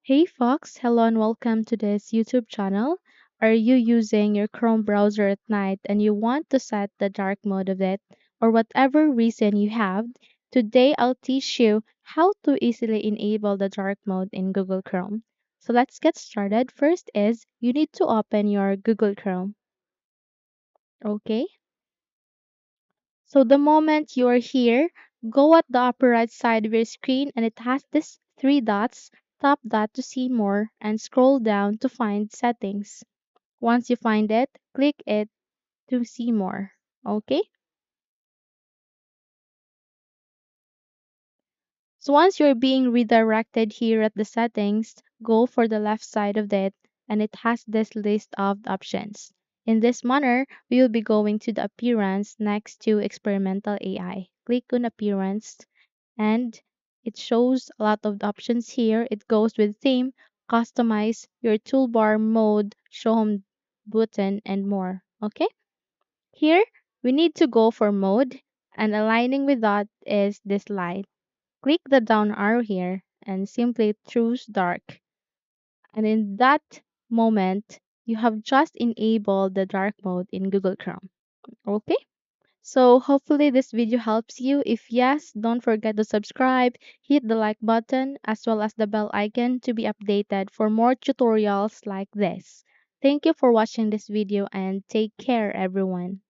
Hey Fox, hello and welcome to this YouTube channel. Are you using your Chrome browser at night and you want to set the dark mode of it, or whatever reason you have? Today I'll teach you how to easily enable the dark mode in Google Chrome. So let's get started. First is you need to open your Google Chrome. Okay? So the moment you are here, go at the upper right side of your screen and it has this three dots. Tap that to see more and scroll down to find settings. Once you find it, click it to see more. Okay? So once you're being redirected here at the settings, go for the left side of it and it has this list of options. In this manner, we will be going to the appearance next to experimental AI. Click on appearance and it shows a lot of options here. It goes with theme, customize your toolbar mode, show home button, and more. Okay? Here, we need to go for mode, and aligning with that is this light. Click the down arrow here and simply choose dark. And in that moment, you have just enabled the dark mode in Google Chrome. Okay? So hopefully this video helps you. If yes, don't forget to subscribe, hit the like button as well as the bell icon to be updated for more tutorials like this. Thank you for watching this video and take care everyone.